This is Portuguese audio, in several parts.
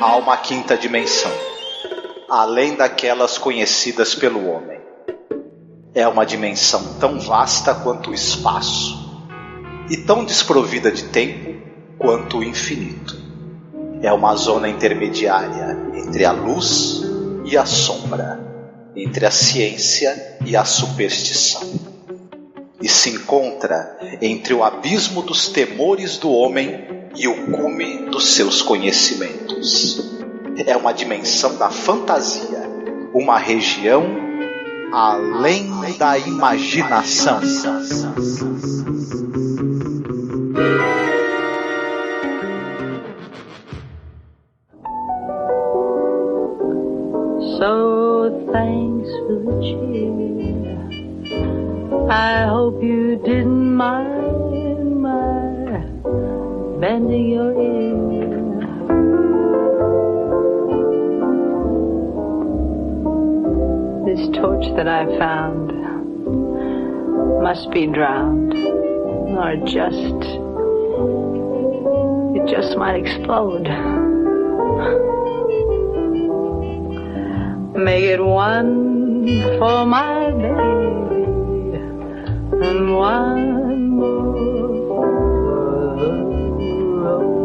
Há uma quinta dimensão, além daquelas conhecidas pelo homem. É uma dimensão tão vasta quanto o espaço, e tão desprovida de tempo quanto o infinito. É uma zona intermediária entre a luz e a sombra, entre a ciência e a superstição. E se encontra entre o abismo dos temores do homem e o cume dos seus conhecimentos. É uma dimensão da fantasia, uma região além da imaginação. So thanks for the cheer. I hope you didn't mind my bending your ear. This torch that I found must be drowned, or it just might explode. Make it one for my baby and one more for the road.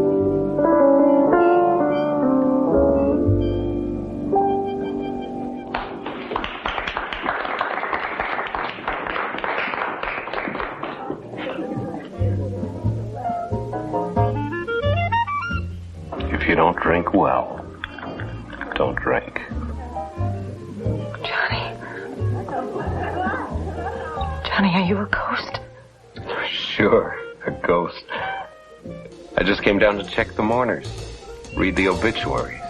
If you don't drink well, don't drink. Johnny, are you a ghost? Sure, a ghost. I just came down to check the mourners, read the obituaries.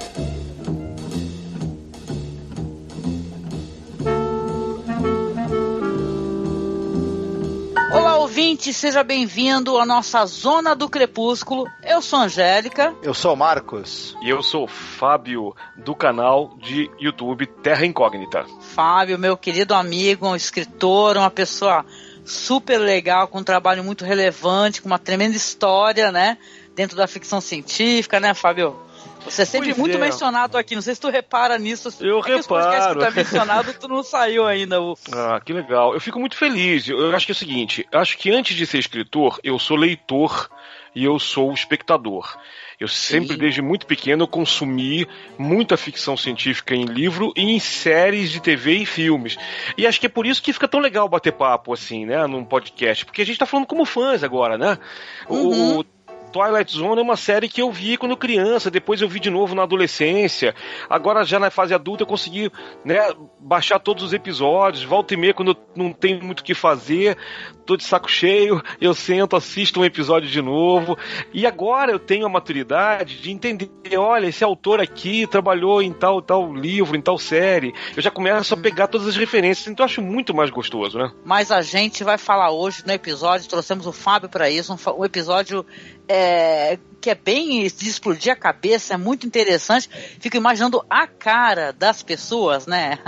Olá, ouvinte, seja bem-vindo à nossa Zona do Crepúsculo. Eu sou a Angélica. Eu sou o Marcos. E eu sou o Fábio, do canal de YouTube Terra Incógnita. Fábio, meu querido amigo, um escritor, uma pessoa super legal, com um trabalho muito relevante, com uma tremenda história, né? Dentro da ficção científica, né, Fábio? Você é sempre muito mencionado aqui, não sei se tu repara nisso. Eu reparo. Os podcasts que tu tá mencionado, tu não saiu ainda. Ah, que legal. Eu fico muito feliz. Eu acho que é o seguinte, eu acho que antes de ser escritor, eu sou leitor e eu sou espectador. Eu sempre, desde muito pequeno, consumi muita ficção científica em livro e em séries de TV e filmes. E acho que é por isso que fica tão legal bater papo, assim, né, num podcast. Porque a gente tá falando como fãs agora, né? O Twilight Zone é uma série que eu vi quando criança, depois eu vi de novo na adolescência, agora já na fase adulta eu consegui, né, baixar todos os episódios, volta e meia quando eu não tenho muito o que fazer, tô de saco cheio, eu sento, assisto um episódio de novo, e agora eu tenho a maturidade de entender, olha, esse autor aqui trabalhou em tal livro, em tal série, eu já começo a pegar todas as referências, então eu acho muito mais gostoso, né? Mas a gente vai falar hoje no episódio, trouxemos o Fábio para isso, um episódio que é bem de explodir a cabeça, é muito interessante. Fico imaginando a cara das pessoas, né,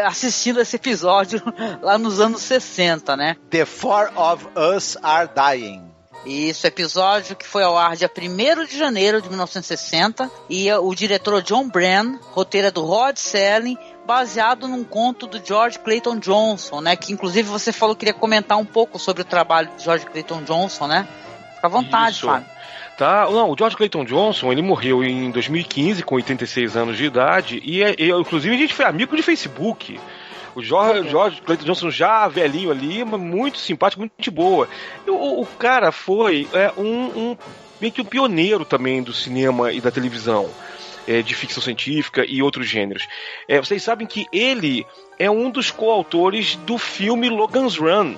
assistindo esse episódio lá nos anos 60, né? The Four of Us Are Dying. Isso, episódio que foi ao ar dia 1º de janeiro de 1960, e o diretor John Brennan, roteiro é do Rod Serling, baseado num conto do George Clayton Johnson, né, que inclusive você falou que queria comentar um pouco sobre o trabalho de George Clayton Johnson, né? Fica à vontade, Isso. Fábio. Tá, não, o George Clayton Johnson, ele morreu em 2015 com 86 anos de idade e inclusive a gente foi amigo de Facebook. O George Clayton Johnson já velhinho ali, mas muito simpático, muito gente boa. O cara foi meio que um pioneiro também do cinema e da televisão, de ficção científica e outros gêneros. Vocês sabem que ele é um dos coautores do filme Logan's Run.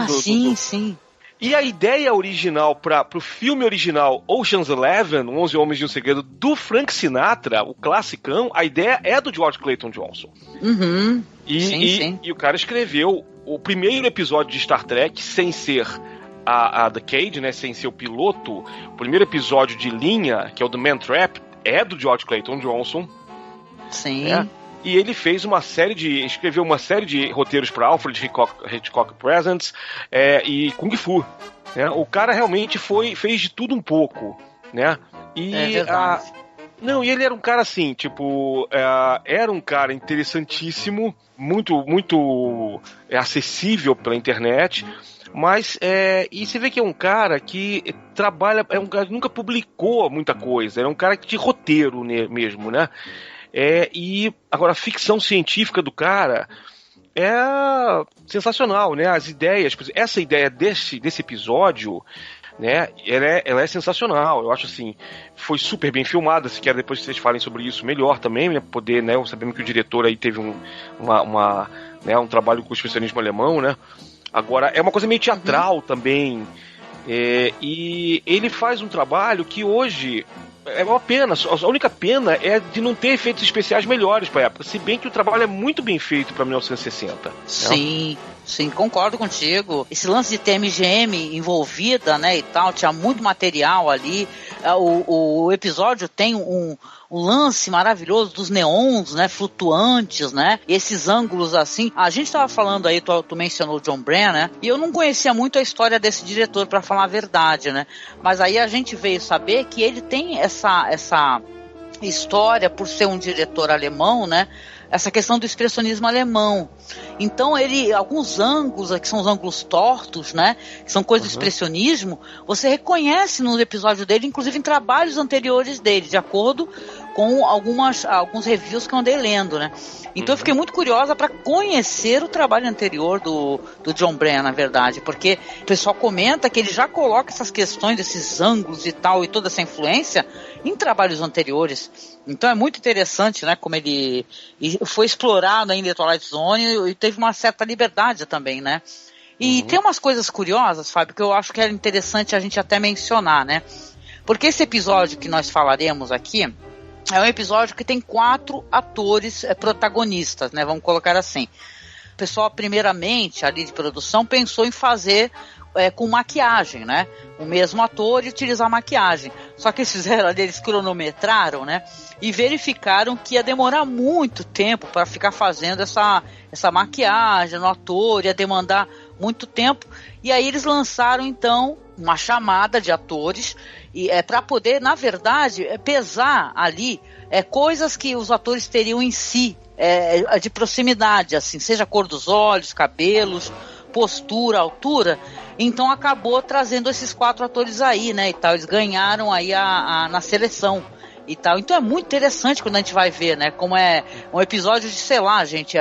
Sim. E a ideia original pro filme original Ocean's 11 Homens de um Segredo, do Frank Sinatra, o classicão, a ideia é do George Clayton Johnson. Uhum. E o cara escreveu o primeiro episódio de Star Trek sem ser a The Cage, né, sem ser o piloto. O primeiro episódio de linha, que é o The Man Trap, é do George Clayton Johnson. Sim. E ele fez escreveu uma série de roteiros para Alfred Hitchcock Presents e Kung Fu. Né? O cara realmente fez de tudo um pouco, né? E Não, e ele era um cara assim, tipo, era um cara interessantíssimo, muito acessível pela internet, mas e você vê que é um cara que trabalha, é um cara que nunca publicou muita coisa, era um cara de roteiro mesmo, né? E agora a ficção científica do cara é sensacional, né? As ideias, essa ideia desse episódio, né? Ela é sensacional. Eu acho assim, foi super bem filmada. Se quer depois que vocês falem sobre isso melhor também, né? Poder, né? Sabemos que o diretor aí teve um trabalho com o expressionismo alemão, né? Agora é uma coisa meio teatral também. E ele faz um trabalho que hoje é uma pena. A única pena é de não ter efeitos especiais melhores para a época. Se bem que o trabalho é muito bem feito para 1960. Sim. Né? Sim, concordo contigo. Esse lance de ter MGM envolvida, né, e tal, tinha muito material ali. O episódio tem um lance maravilhoso dos neons, né, flutuantes, né, e esses ângulos assim. A gente tava falando aí, tu mencionou o John Brennan, né, e eu não conhecia muito a história desse diretor, pra falar a verdade, né, mas aí a gente veio saber que ele tem essa história por ser um diretor alemão, né, essa questão do expressionismo alemão. Então alguns ângulos, que são os ângulos tortos, né, que são coisas do expressionismo, você reconhece no episódio dele, inclusive em trabalhos anteriores dele, de acordo com alguns reviews que eu andei lendo, né. Então eu fiquei muito curiosa para conhecer o trabalho anterior do John Brennan, na verdade, porque o pessoal comenta que ele já coloca essas questões desses ângulos e tal, e toda essa influência em trabalhos anteriores. Então é muito interessante, né, como ele foi explorado ainda em Twilight Zone e teve uma certa liberdade também, né. E tem umas coisas curiosas, Fábio, que eu acho que era interessante a gente até mencionar, né. Porque esse episódio que nós falaremos aqui é um episódio que tem 4 atores protagonistas, né, vamos colocar assim. O pessoal, primeiramente, ali de produção, pensou em fazer com maquiagem, né? O mesmo ator e utilizar maquiagem. Só que eles cronometraram, né? E verificaram que ia demorar muito tempo para ficar fazendo essa maquiagem no ator, ia demandar muito tempo. E aí eles lançaram, então, uma chamada de atores para poder, na verdade, pesar ali coisas que os atores teriam em si, de proximidade, assim, seja a cor dos olhos, cabelos, postura, altura. Então acabou trazendo esses 4 atores aí, né, e tal. Eles ganharam aí na seleção e tal. Então é muito interessante quando a gente vai ver, né, como é um episódio de, sei lá, gente,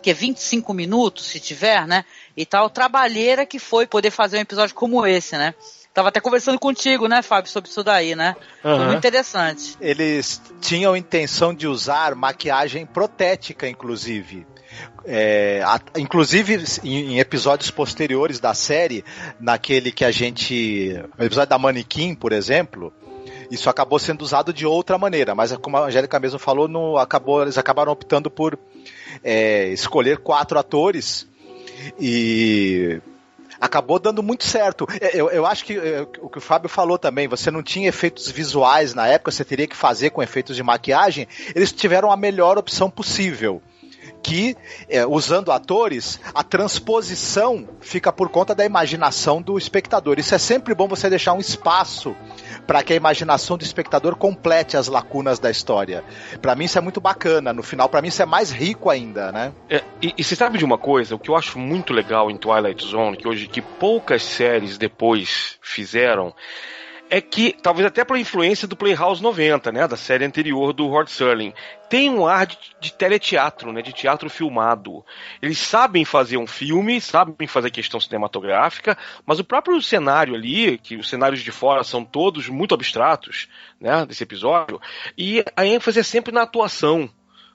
que é 25 minutos, se tiver, né, e tal. Trabalheira que foi poder fazer um episódio como esse, né. Tava até conversando contigo, né, Fábio, sobre isso daí, né? Foi muito interessante. Eles tinham intenção de usar maquiagem protética, inclusive. Inclusive em episódios posteriores da série, naquele que no episódio da Manequim, por exemplo, isso acabou sendo usado de outra maneira, mas como a Angélica mesmo falou, eles acabaram optando por escolher 4 atores e acabou dando muito certo. Eu acho que o que o Fábio falou também, você não tinha efeitos visuais na época, você teria que fazer com efeitos de maquiagem. Eles tiveram a melhor opção possível, que, usando atores, a transposição fica por conta da imaginação do espectador. Isso é sempre bom, você deixar um espaço para que a imaginação do espectador complete as lacunas da história. Para mim isso é muito bacana. No final, para mim isso é mais rico ainda, né? E você sabe de uma coisa? O que eu acho muito legal em Twilight Zone, que poucas séries depois fizeram, é que, talvez até pela influência do Playhouse 90, né, da série anterior do Rod Serling, tem um ar de teleteatro, né, de teatro filmado. Eles sabem fazer um filme, sabem fazer questão cinematográfica, mas o próprio cenário ali, que os cenários de fora são todos muito abstratos, né, desse episódio, e a ênfase é sempre na atuação,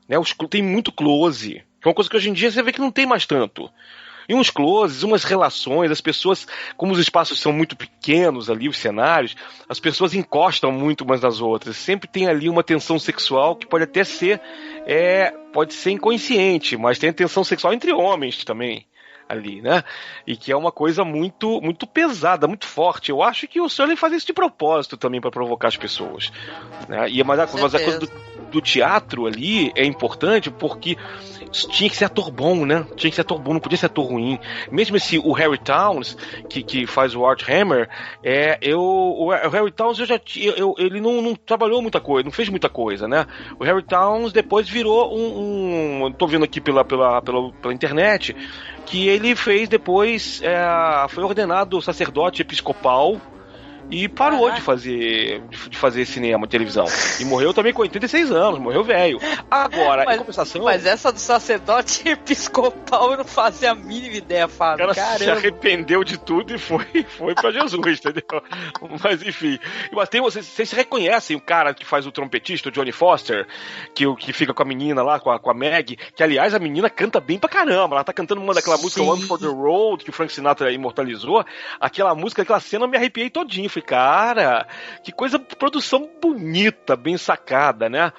né, tem muito close, que é uma coisa que hoje em dia você vê que não tem mais tanto. E uns closes, umas relações, as pessoas, como os espaços são muito pequenos ali, os cenários, as pessoas encostam muito umas nas outras. Sempre tem ali uma tensão sexual que pode até ser, pode ser inconsciente, mas tem tensão sexual entre homens também ali, né? E que é uma coisa muito, muito pesada, muito forte. Eu acho que o Serling faz isso de propósito também para provocar as pessoas, né? Mas a coisa do teatro ali é importante porque tinha que ser ator bom, né? Tinha que ser ator bom, não podia ser ator ruim. Mesmo o Harry Towns, que faz o Art Hammer, o Harry Towns ele não trabalhou muita coisa, não fez muita coisa, né? O Harry Towns depois virou tô vendo aqui pela internet, que ele fez depois, foi ordenado sacerdote episcopal e parou de fazer cinema, televisão. E morreu também com 86 anos, morreu velho. Agora, em compensação... Mas essa do sacerdote episcopal eu não fazia a mínima ideia, Fábio. O cara se arrependeu de tudo e foi pra Jesus, entendeu? Mas enfim. Mas vocês reconhecem o cara que faz o trompetista, o Johnny Foster, que fica com a menina lá, com a Meg, que aliás a menina canta bem pra caramba. Ela tá cantando uma daquela música One for the Road, que o Frank Sinatra imortalizou. Aquela música, aquela cena eu me arrepiei todinho. Cara, que coisa, produção bonita, bem sacada, né?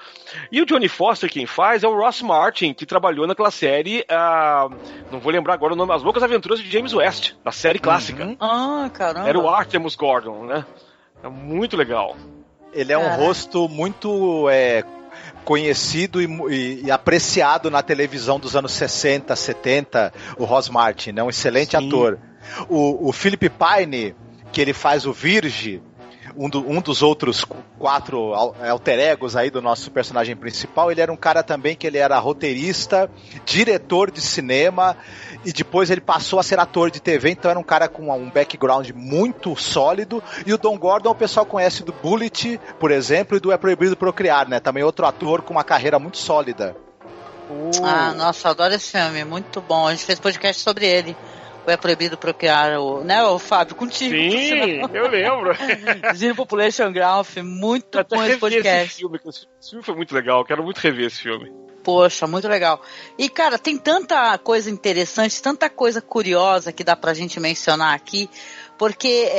E o Johnny Foster, quem faz, é o Ross Martin, que trabalhou naquela série, não vou lembrar agora o nome, As Loucas Aventuras de James West, da série clássica. Ah, caramba. Era o Artemus Gordon, né? É muito legal. Ele é um rosto muito conhecido e apreciado na televisão dos anos 60, 70, o Ross Martin, né? Um excelente ator. O Philip Pine, que ele faz o Virge, um dos outros 4 alter egos aí do nosso personagem principal, ele era um cara também que ele era roteirista, diretor de cinema, e depois ele passou a ser ator de TV, então era um cara com um background muito sólido. E o Don Gordon o pessoal conhece do Bullet, por exemplo, e do É Proibido Procriar, né? Também outro ator com uma carreira muito sólida. Nossa, adoro esse filme, muito bom, a gente fez podcast sobre ele. É Proibido Procriar, né, o Fábio, contigo. Sim, eu lembro. Zero Population Graph, muito bom esse podcast. Esse filme foi muito legal, quero muito rever esse filme. Poxa, muito legal. E, cara, tem tanta coisa interessante, tanta coisa curiosa que dá pra gente mencionar aqui, porque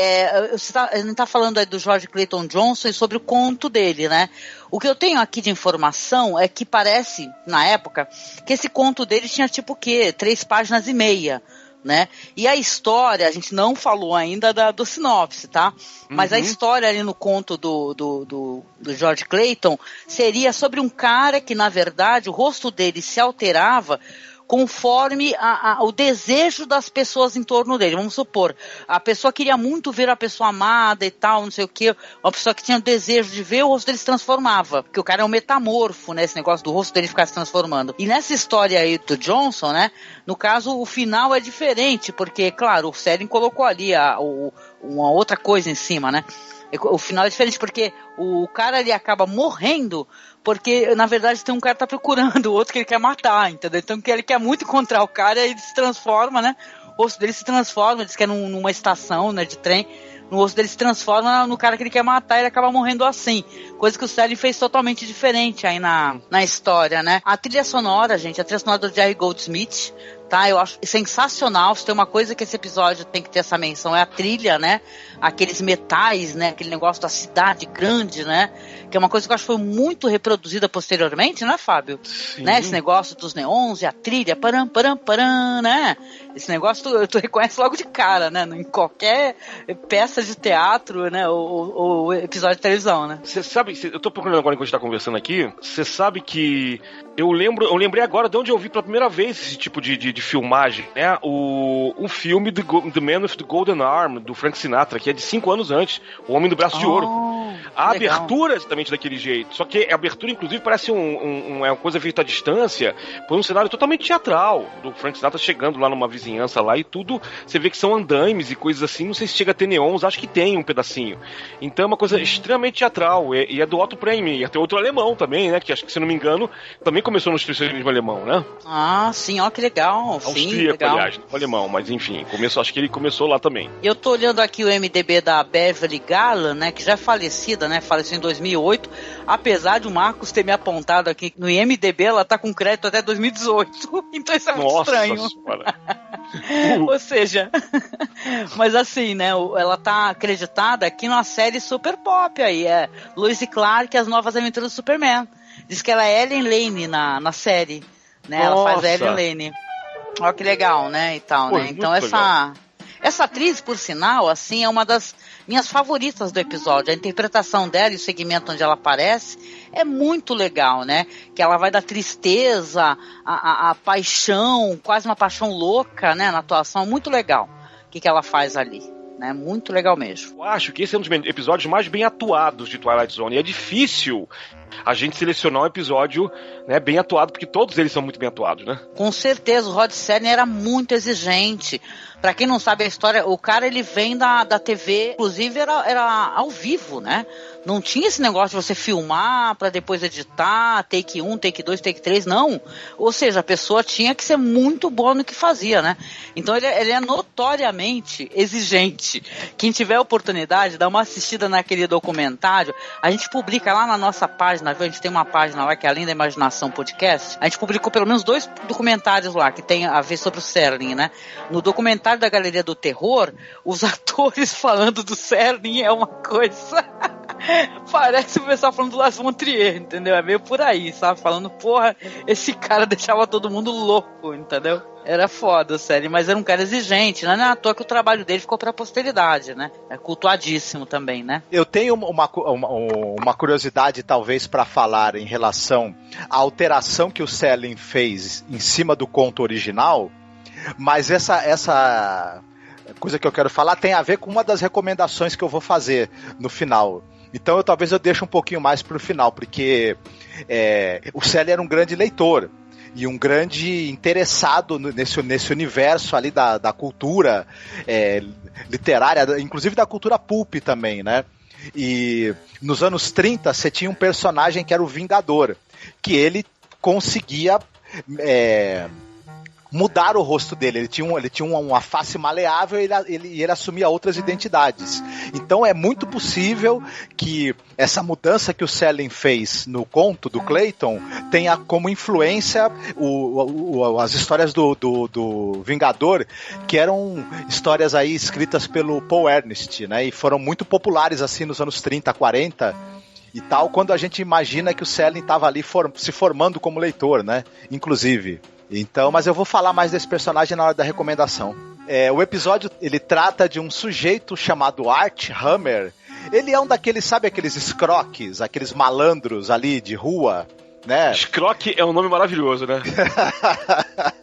a gente tá falando aí do George Clayton Johnson e sobre o conto dele, né? O que eu tenho aqui de informação é que parece, na época, que esse conto dele tinha tipo o quê? 3 páginas e meia. Né? E a história, a gente não falou ainda do sinopse, tá? Mas a história ali no conto do George Clayton seria sobre um cara que, na verdade, o rosto dele se alterava conforme o desejo das pessoas em torno dele. Vamos supor, a pessoa queria muito ver a pessoa amada e tal, não sei o quê, uma pessoa que tinha o desejo de ver, o rosto dele se transformava, porque o cara é um metamorfo, né, esse negócio do rosto dele ficar se transformando. E nessa história aí do Johnson, né, no caso, o final é diferente, porque, claro, o Selling colocou ali uma outra coisa em cima, né. O final é diferente porque o cara ele acaba morrendo porque, na verdade, tem um cara que tá procurando, o outro que ele quer matar, entendeu? Então ele quer muito encontrar o cara e ele se transforma, né? O rosto dele se transforma, diz que é numa estação, né, de trem, o rosto dele se transforma no cara que ele quer matar e ele acaba morrendo assim. Coisa que o Selling fez totalmente diferente aí na história, né? A trilha sonora, gente, a trilha sonora do Jerry Goldsmith, tá? Eu acho sensacional. Se tem uma coisa que esse episódio tem que ter essa menção, é a trilha, né? Aqueles metais, né? Aquele negócio da cidade grande, né? Que é uma coisa que eu acho que foi muito reproduzida posteriormente, né, Fábio? Né? Esse negócio dos neons e a trilha, param, param, param, né? Esse negócio tu reconhece logo de cara, né? Em qualquer peça de teatro, né? Ou episódio de televisão, né? Você sabe, eu tô procurando agora enquanto a gente tá conversando aqui, você sabe que eu lembrei agora de onde eu vi pela primeira vez esse tipo de filmagem, né? O filme The Man with the Golden Arm, do Frank Sinatra, que é de 5 anos antes, O Homem do Braço de Ouro. A abertura é exatamente daquele jeito, só que a abertura, inclusive, parece uma coisa feita à distância, por um cenário totalmente teatral, do Frank Sinatra chegando lá numa vizinhança lá e tudo, você vê que são andaimes e coisas assim, não sei se chega a ter neons, acho que tem um pedacinho. Então é uma coisa extremamente teatral, e é do Otto Preminger, e tem outro alemão também, né, que acho que, se não me engano, também começou no expressionismo alemão, né? Ah, sim, ó, que legal. Austríaco, legal. Aliás, não alemão, mas enfim, acho que ele começou lá também. Eu tô olhando aqui o MDB da Beverly Garland, né, que já é falecida, né, faleceu em 2008, apesar de o Marcos ter me apontado aqui no IMDB, ela tá com crédito até 2018, então isso é muito estranho. Ou seja, mas assim, né, ela tá acreditada aqui numa série super pop aí, Lois e Clark, As Novas Aventuras do Superman. Diz que ela é Ellen Lane na série, né, ela faz a Ellen Lane. Olha que legal, né, e tal, né, então Essa atriz, por sinal, assim, é uma das minhas favoritas do episódio. A interpretação dela e o segmento onde ela aparece é muito legal, né? Que ela vai da tristeza à paixão, quase uma paixão louca, né? Na atuação, muito legal. O que ela faz ali. Né? Muito legal mesmo. Eu acho que esse é um dos episódios mais bem atuados de Twilight Zone. E é difícil a gente selecionar um episódio, né, bem atuado, porque todos eles são muito bem atuados, né? Com certeza, o Rod Serling era muito exigente. Pra quem não sabe a história, o cara ele vem da TV, inclusive era ao vivo, né? Não tinha esse negócio de você filmar pra depois editar, take 1, take 2, take 3, não. Ou seja, a pessoa tinha que ser muito boa no que fazia, né? Então ele é notoriamente exigente. Quem tiver a oportunidade, dá uma assistida naquele documentário. A gente publica lá na nossa página, viu? A gente tem uma página lá que é Além da Imaginação Podcast. A gente publicou pelo menos 2 documentários lá que tem a ver sobre o Serling, né? No documentário da Galeria do Terror, os atores falando do Serling é uma coisa... Parece o pessoal falando do Lars von Trier, entendeu? É meio por aí, sabe? Falando, porra, esse cara deixava todo mundo louco, entendeu? Era foda, sério, mas era um cara exigente, não é à toa que o trabalho dele ficou pra posteridade, né? É cultuadíssimo também, né? Eu tenho uma curiosidade, talvez, pra falar em relação à alteração que o Serling fez em cima do conto original, mas essa coisa que eu quero falar tem a ver com uma das recomendações que eu vou fazer no final. Então talvez eu deixe um pouquinho mais pro final, porque o Serling era um grande leitor e um grande interessado nesse universo ali da cultura literária, inclusive da cultura pulp também, né? E nos anos 30 você tinha um personagem que era o Vingador, que ele conseguia mudar o rosto dele, ele tinha uma face maleável e ele assumia outras identidades. Então é muito possível que essa mudança que o Serling fez no conto do Clayton tenha como influência as histórias do Vingador, que eram histórias aí escritas pelo Paul Ernst, né, e foram muito populares assim nos anos 30, 40 e tal, quando a gente imagina que o Serling estava ali se formando como leitor, né, inclusive. Então, mas eu vou falar mais desse personagem na hora da recomendação. O episódio, ele trata de um sujeito chamado Art Hammer. Ele é um daqueles, sabe aqueles escroques, aqueles malandros ali de rua, né? Scroque é um nome maravilhoso, né?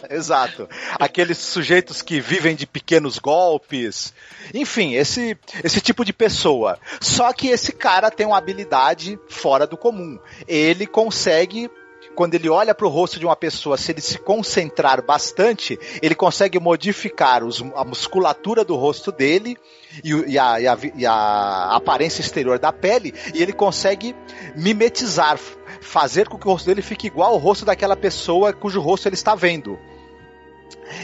Exato. Aqueles sujeitos que vivem de pequenos golpes. Enfim, esse tipo de pessoa. Só que esse cara tem uma habilidade fora do comum. Ele consegue... Quando ele olha para o rosto de uma pessoa, se ele se concentrar bastante, ele consegue modificar a musculatura do rosto dele e a aparência exterior da pele, e ele consegue mimetizar, fazer com que o rosto dele fique igual ao rosto daquela pessoa cujo rosto ele está vendo.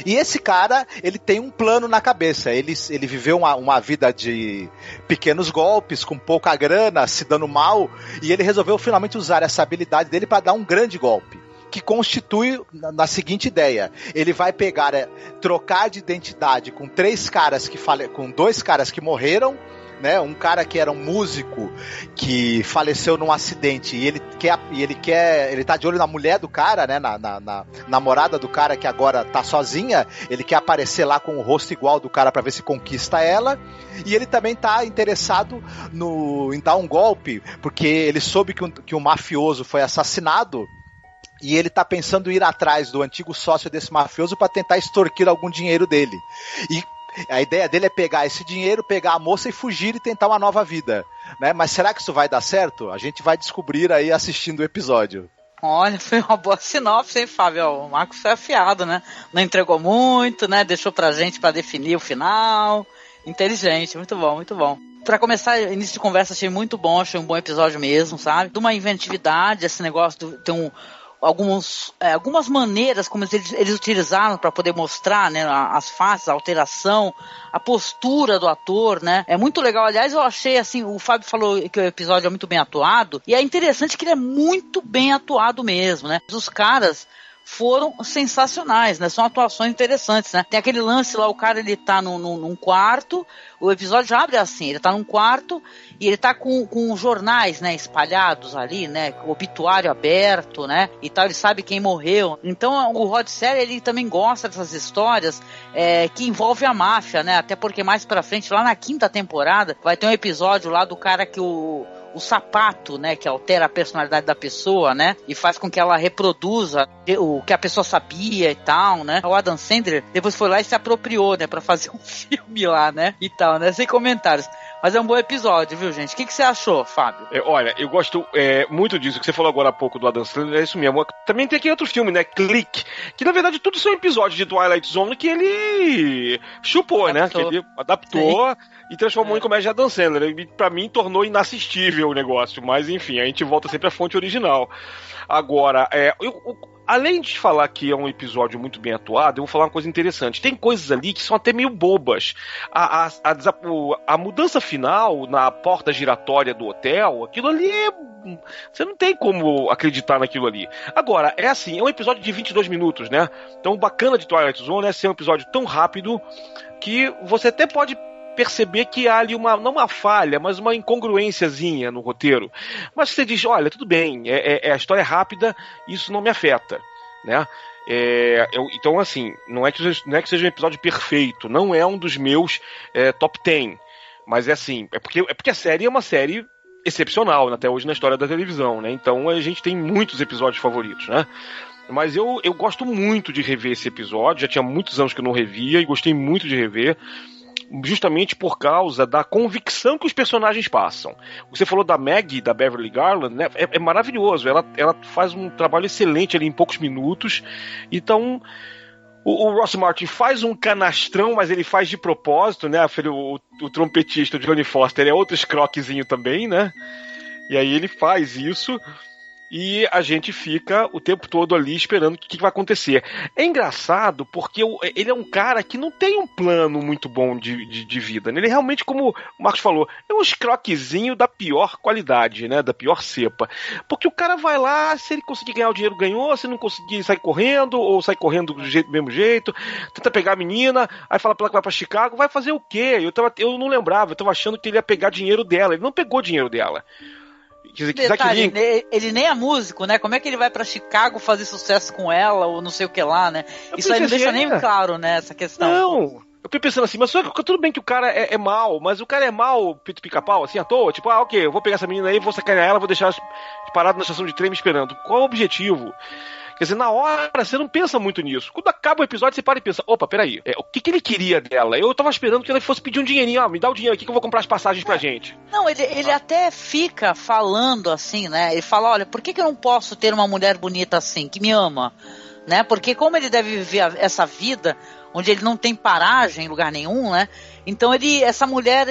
E esse cara, ele tem um plano na cabeça. Ele viveu uma vida de pequenos golpes, com pouca grana, se dando mal, e ele resolveu finalmente usar essa habilidade dele para dar um grande golpe, que constitui na seguinte ideia: ele vai pegar, trocar de identidade com 2 caras que morreram, né? Um cara que era um músico que faleceu num acidente e ele tá de olho na mulher do cara, né? Na namorada do cara que agora tá sozinha. Ele quer aparecer lá com o rosto igual do cara pra ver se conquista ela. E ele também tá interessado em dar um golpe, porque ele soube que um mafioso foi assassinado. E ele tá pensando em ir atrás do antigo sócio desse mafioso para tentar extorquir algum dinheiro dele. E a ideia dele é pegar esse dinheiro, pegar a moça e fugir e tentar uma nova vida, né? Mas será que isso vai dar certo? A gente vai descobrir aí assistindo o episódio. Olha, foi uma boa sinopse, hein, Fábio? O Marcos foi afiado, né? Não entregou muito, né? Deixou pra gente pra definir o final. Inteligente, muito bom, muito bom. Pra começar, início de conversa, achei muito bom, achei um bom episódio mesmo, sabe? De uma inventividade, esse negócio de ter algumas maneiras como eles utilizaram para poder mostrar, né, as faces, a alteração, a postura do ator, né? É muito legal. Aliás, eu achei assim, o Fábio falou que o episódio é muito bem atuado, e é interessante que ele é muito bem atuado mesmo, né? Os caras foram sensacionais, né? São atuações interessantes, né? Tem aquele lance lá, o cara, ele tá num quarto, o episódio já abre assim, ele tá num quarto e ele tá com jornais, né, espalhados ali, né, o obituário aberto, né, e tal, ele sabe quem morreu. Então o Rod Serling, ele também gosta dessas histórias que envolvem a máfia, né, até porque mais pra frente, lá na 5ª temporada, vai ter um episódio lá do cara que o sapato, né, que altera a personalidade da pessoa, né, e faz com que ela reproduza o que a pessoa sabia e tal, né. O Adam Sandler depois foi lá e se apropriou, né, pra fazer um filme lá, né, e tal, né, sem comentários. Mas é um bom episódio, viu, gente? O que você achou, Fábio? Olha, eu gosto muito disso que você falou agora há pouco do Adam Sandler, é isso mesmo. Também tem aqui outro filme, né, Click, que na verdade tudo são episódios de Twilight Zone que ele chupou, adaptou, né, que ele adaptou. Sim. E transformou em comédia de Adam Sandler. E pra mim tornou inassistível o negócio. Mas enfim, a gente volta sempre à fonte original. Agora, além de falar que é um episódio muito bem atuado, eu vou falar uma coisa interessante. Tem coisas ali que são até meio bobas. A mudança final na porta giratória do hotel, aquilo ali você não tem como acreditar naquilo ali. Agora, é um episódio de 22 minutos, né? Então o bacana de Twilight Zone é ser um episódio tão rápido que você até pode perceber que há ali não uma falha, mas uma incongruênciazinha no roteiro. Mas você diz, olha, tudo bem, a história é rápida, isso não me afeta, né? Então, assim, não é que seja um episódio perfeito, não é um dos meus top 10, mas é porque a série é uma série excepcional, até hoje na história da televisão, né? Então a gente tem muitos episódios favoritos, né? Mas eu gosto muito de rever esse episódio, já tinha muitos anos que eu não revia e gostei muito de rever, justamente por causa da convicção que os personagens passam. Você falou da Maggie, da Beverly Garland, né? É maravilhoso, ela faz um trabalho excelente ali em poucos minutos. Então o Ross Martin faz um canastrão, mas ele faz de propósito, né? O trompetista, o Johnny Foster, é outro escroquezinho também, né? E aí ele faz isso e a gente fica o tempo todo ali esperando o que vai acontecer. É engraçado porque ele é um cara que não tem um plano muito bom de vida, né? Ele realmente, como o Marcos falou, é um escroquezinho da pior qualidade, né? Da pior cepa. Porque o cara vai lá, se ele conseguir ganhar o dinheiro, ganhou, se não conseguir, sai correndo, ou sai correndo do mesmo jeito, tenta pegar a menina, aí fala pra ela que vai pra Chicago, vai fazer o quê? Eu não lembrava, eu tava achando que ele ia pegar dinheiro dela, ele não pegou dinheiro dela. Detalhe, ele nem é músico, né? Como é que ele vai pra Chicago fazer sucesso com ela ou não sei o que lá, né? Isso aí não deixa nem claro, né? Essa questão. Não, eu fiquei pensando assim, mas só que tudo bem que o cara é mau, mas o cara é mau, pica-pau, assim, à toa, tipo, ok, eu vou pegar essa menina aí, vou sacanear ela, vou deixar ela parada na estação de trem me esperando. Qual é o objetivo? Quer dizer, na hora você não pensa muito nisso. Quando acaba o episódio, você para e pensa, opa, peraí, o que ele queria dela? Eu tava esperando que ela fosse pedir um dinheirinho, me dá o dinheiro aqui que eu vou comprar as passagens pra gente. Não, ele até fica falando assim, né? Ele fala, olha, por que eu não posso ter uma mulher bonita assim, que me ama? Né? Porque como ele deve viver essa vida, onde ele não tem paragem em lugar nenhum, né? Então essa mulher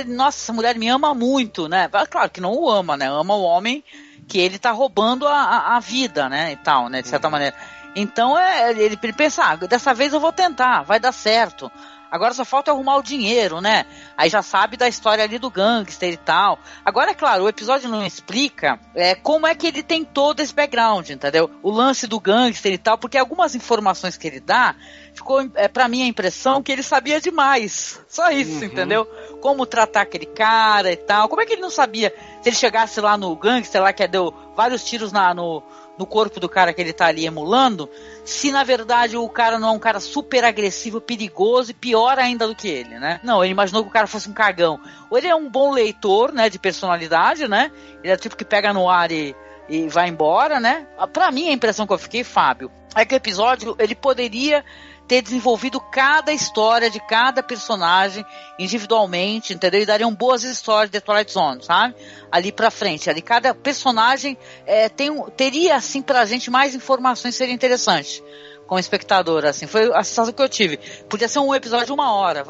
me ama muito, né? Claro que não o ama, né? Ama o homem que ele tá roubando a vida, né, e tal, né, de certa maneira. Então, ele pensa, dessa vez eu vou tentar, vai dar certo. Agora só falta arrumar o dinheiro, né? Aí já sabe da história ali do gangster e tal. Agora, é claro, o episódio não explica como é que ele tem todo esse background, entendeu? O lance do gangster e tal, porque algumas informações que ele dá, ficou pra mim a impressão que ele sabia demais. Só isso, entendeu? Como tratar aquele cara e tal. Como é que ele não sabia? Se ele chegasse lá no gangster, lá que deu vários tiros no corpo do cara que ele tá ali emulando, se na verdade o cara não é um cara super agressivo, perigoso e pior ainda do que ele, né? Não, ele imaginou que o cara fosse um cagão. Ou ele é um bom leitor, né, de personalidade, né? Ele é tipo que pega no ar e vai embora, né? Pra mim, a impressão que eu fiquei, Fábio, é que o episódio, ele poderia ter desenvolvido cada história de cada personagem individualmente, entendeu? E dariam boas histórias de Twilight Zone, sabe? Ali pra frente, ali cada personagem teria, assim, pra gente mais informações, seria interessante como espectador, assim, foi a sensação que eu tive. Podia ser um episódio de 1 hora,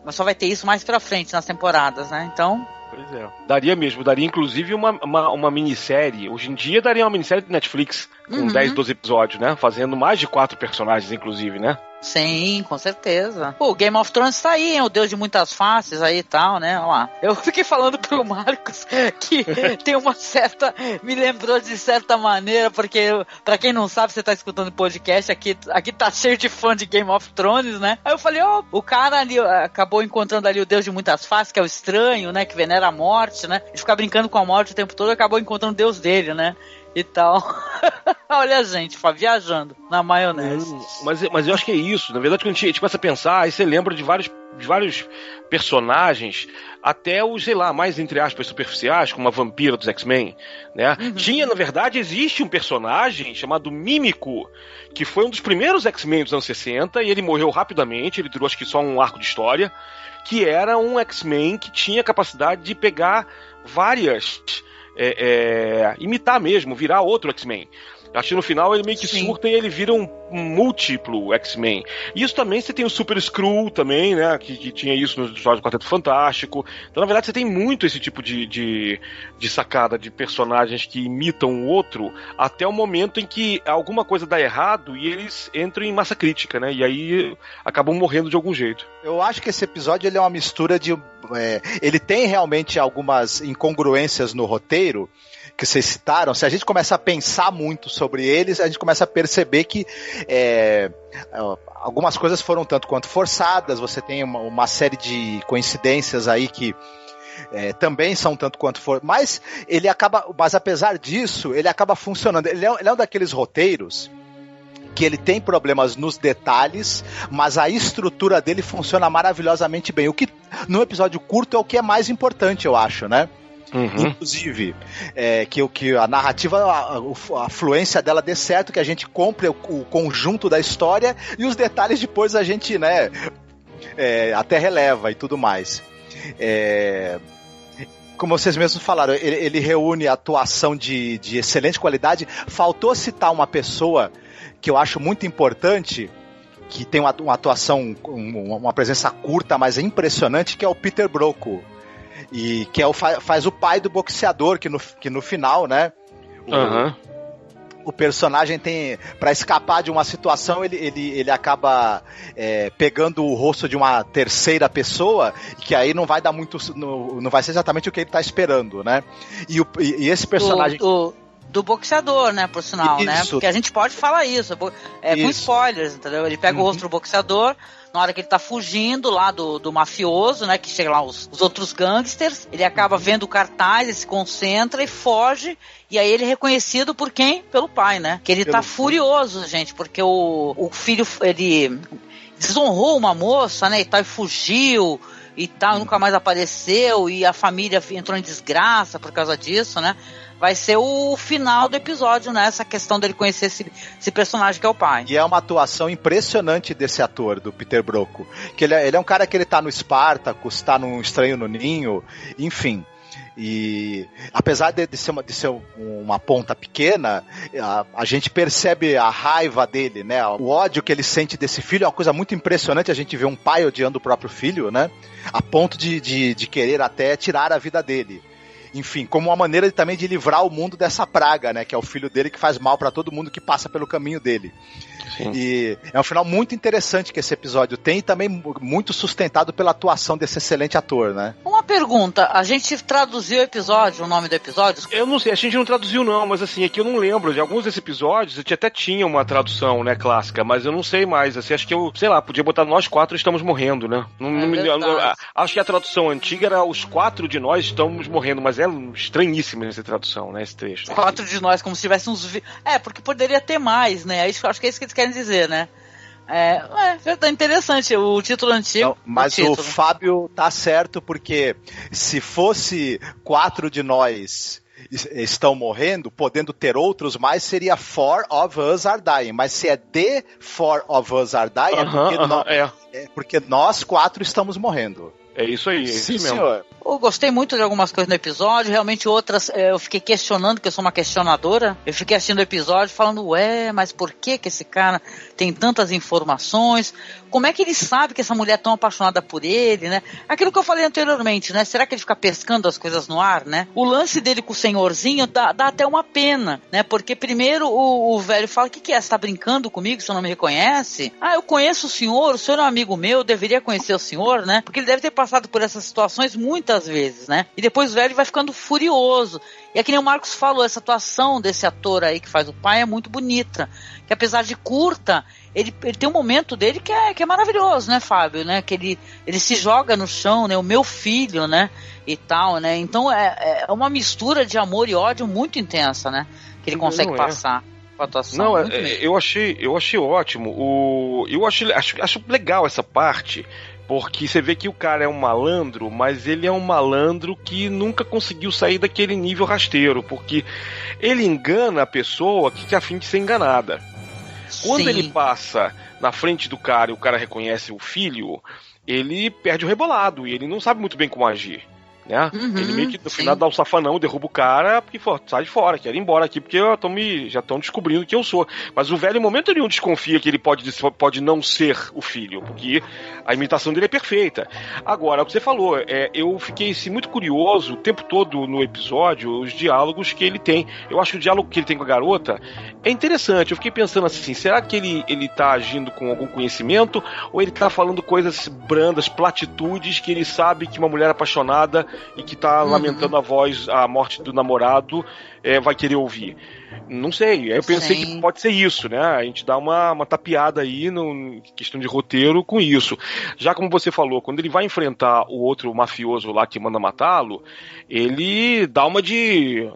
mas só vai ter isso mais pra frente nas temporadas, né? Então... Pois é. Daria inclusive uma minissérie. Hoje em dia daria uma minissérie de Netflix com 10, 12 episódios, né? Fazendo mais de 4 personagens, inclusive, né? Sim, com certeza. O Game of Thrones tá aí, hein? O Deus de muitas faces aí e tal, né? Olha lá. Eu fiquei falando pro Marcos que tem uma certa... Me lembrou de certa maneira, porque pra quem não sabe, você tá escutando podcast, aqui tá cheio de fã de Game of Thrones, né? Aí eu falei, o cara ali acabou encontrando ali o Deus de muitas faces, que é o estranho, né? Que venera a morte, né? Ele fica brincando com a morte o tempo todo e acabou encontrando o Deus dele, né? E tal. Olha a gente, viajando na maionese. Mas eu acho que é isso. Na verdade, quando a gente começa a pensar, aí você lembra de vários personagens, até os, sei lá, mais entre aspas, superficiais, como a vampira dos X-Men, né? Tinha, na verdade, existe um personagem chamado Mímico, que foi um dos primeiros X-Men dos anos 60, e ele morreu rapidamente, ele durou acho que só um arco de história, que era um X-Men que tinha a capacidade de pegar várias... imitar mesmo, virar outro X-Men. Acho que no final ele meio que surta e ele vira um múltiplo X-Men. Isso também você tem o Super Skrull também, né? Que tinha isso nos episódios do Quarteto Fantástico. Então, na verdade, você tem muito esse tipo de sacada de personagens que imitam o outro até o momento em que alguma coisa dá errado e eles entram em massa crítica, né? E aí acabam morrendo de algum jeito. Eu acho que esse episódio ele é uma mistura de... ele tem realmente algumas incongruências no roteiro que vocês citaram. Se a gente começa a pensar muito sobre eles, a gente começa a perceber que algumas coisas foram tanto quanto forçadas. Você tem uma série de coincidências aí que também são tanto quanto mas apesar disso, ele acaba funcionando. Ele é um daqueles roteiros que ele tem problemas nos detalhes, mas a estrutura dele funciona maravilhosamente bem. O que no episódio curto é o que é mais importante, eu acho, né? Inclusive, que a narrativa, a fluência dela dê certo, que a gente compre o conjunto da história e os detalhes depois a gente, né, até releva e tudo mais. Como vocês mesmos falaram, ele reúne atuação de excelente qualidade. Faltou citar uma pessoa que eu acho muito importante, que tem uma atuação, uma presença curta, mas impressionante, que é o Peter Brocco. E que faz o pai do boxeador, que no final, né? O personagem tem, para escapar de uma situação, ele acaba pegando o rosto de uma terceira pessoa, que aí não vai dar muito, não vai ser exatamente o que ele tá esperando, né? E esse personagem... Do boxeador, né, por sinal, isso, né? Porque a gente pode falar isso, com spoilers, entendeu? Ele pega o rosto do boxeador, na hora que ele tá fugindo lá do mafioso, né, que chega lá os outros gangsters, ele acaba vendo o cartaz, ele se concentra e foge, e aí ele é reconhecido por quem? Pelo pai, né? Que ele tá furioso, gente, porque o filho, ele desonrou uma moça, né, e tal, e fugiu, e tal, nunca mais apareceu, e a família entrou em desgraça por causa disso, né? Vai ser o final do episódio, né? Essa questão dele conhecer esse personagem que é o pai. E é uma atuação impressionante desse ator, do Peter Brocco. Que ele é um cara que ele tá no Spartacus, tá no Estranho no Ninho, enfim. E apesar de ser uma ponta pequena, a gente percebe a raiva dele, né? O ódio que ele sente desse filho é uma coisa muito impressionante. A gente vê um pai odiando o próprio filho, né? A ponto de querer até tirar a vida dele. Enfim, como uma maneira também de livrar o mundo dessa praga, né? Que é o filho dele que faz mal pra todo mundo que passa pelo caminho dele. Sim. E é um final muito interessante que esse episódio tem, e também muito sustentado pela atuação desse excelente ator, né? Uma pergunta, a gente traduziu o nome do episódio? Eu não sei, a gente não traduziu não, mas assim, aqui eu não lembro, de alguns desses episódios a gente até tinha uma tradução, né, clássica, mas eu não sei mais, assim, acho que eu, sei lá, podia botar Nós Quatro Estamos Morrendo, né? Acho que a tradução antiga era Os Quatro de Nós Estamos Morrendo, mas é estranhíssima essa tradução, né, esse trecho. Quatro de nós, como se tivesse uns... porque poderia ter mais, né? Acho que é isso que eles querem dizer, né? Verdade, interessante o título antigo. Não, mas o Fábio tá certo, porque se fosse 4 de nós estão morrendo, podendo ter outros mais, seria 4 of us are dying. Mas se é the 4 of us are dying, porque nós 4 estamos morrendo. É isso aí, é Sim, isso mesmo. Senhor. Eu gostei muito de algumas coisas no episódio, realmente outras eu fiquei questionando, que eu sou uma questionadora. Eu fiquei assistindo o episódio falando, mas por que esse cara tem tantas informações? Como é que ele sabe que essa mulher é tão apaixonada por ele, né? Aquilo que eu falei anteriormente, né? Será que ele fica pescando as coisas no ar, né? O lance dele com o senhorzinho dá até uma pena, né? Porque primeiro o velho fala, o que é? Você tá brincando comigo? Você não me reconhece? Eu conheço o senhor é um amigo meu, eu deveria conhecer o senhor, né? Porque ele deve ter passado por essas situações muitas vezes, né? E depois o velho vai ficando furioso. E é que nem o Marcos falou, essa atuação desse ator aí que faz o pai é muito bonita. Que apesar de curta, ele tem um momento dele que é maravilhoso, né, Fábio? Né? Que ele se joga no chão, né? O meu filho, né? E tal, né? Então é uma mistura de amor e ódio muito intensa, né? Que ele consegue passar. Não, eu achei ótimo. Acho legal essa parte, porque você vê que o cara é um malandro, mas ele é um malandro que nunca conseguiu sair daquele nível rasteiro, porque ele engana a pessoa que quer a fim de ser enganada. Quando ele passa na frente do cara e o cara reconhece o filho, ele perde o rebolado e ele não sabe muito bem como agir. Né? Ele meio que no final dá um safanão, derruba o cara, porque sai de fora, quero ir embora aqui, porque já estão descobrindo que eu sou. Mas o velho em momento nenhum desconfia que ele pode não ser o filho, porque a imitação dele é perfeita. Agora, o que você falou, eu fiquei assim, muito curioso o tempo todo no episódio, os diálogos que ele tem. Eu acho que o diálogo que ele tem com a garota é interessante. Eu fiquei pensando assim, será que ele tá agindo com algum conhecimento, ou ele tá falando coisas brandas, platitudes, que ele sabe que uma mulher apaixonada e que tá lamentando a morte do namorado vai querer ouvir. Não sei, eu pensei que pode ser isso, né? A gente dá uma tapeada aí no questão de roteiro com isso. Já como você falou, quando ele vai enfrentar o outro mafioso lá que manda matá-lo, ele dá uma de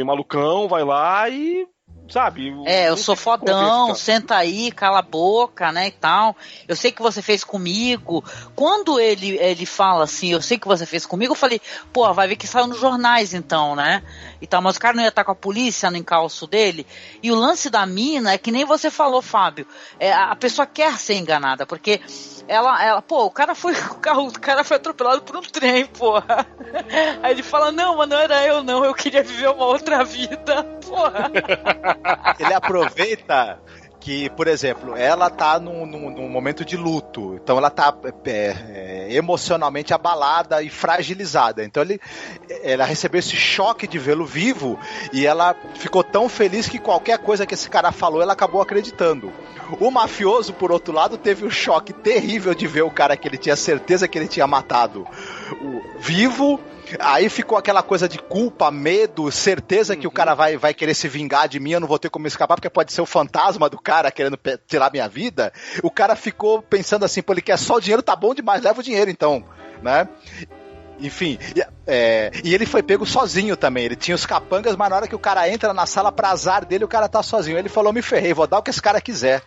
malucão, vai lá e sabe? Eu sou fodão, senta aí, cala a boca, né, e tal. Eu sei que você fez comigo. Quando ele fala assim, eu sei que você fez comigo, eu falei, vai ver que saiu nos jornais então, né? E tal, mas o cara não ia estar com a polícia no encalço dele. E o lance da mina é que nem você falou, Fábio. A pessoa quer ser enganada, porque o cara foi atropelado por um trem, porra. Aí ele fala, não, mas não era eu queria viver uma outra vida, porra. Ele aproveita que, por exemplo, ela tá num momento de luto, então ela tá emocionalmente abalada e fragilizada, então ela recebeu esse choque de vê-lo vivo e ela ficou tão feliz que qualquer coisa que esse cara falou, ela acabou acreditando. O mafioso, por outro lado, teve um choque terrível de ver o cara que ele tinha certeza que ele tinha matado vivo. Aí ficou aquela coisa de culpa, medo, certeza que o cara vai querer se vingar de mim, eu não vou ter como escapar, porque pode ser o fantasma do cara querendo tirar minha vida. O cara ficou pensando assim, ele quer só o dinheiro, tá bom demais, leva o dinheiro então, né? Enfim, e ele foi pego sozinho também, ele tinha os capangas, mas na hora que o cara entra na sala, pra azar dele, o cara tá sozinho. Ele falou, me ferrei, vou dar o que esse cara quiser.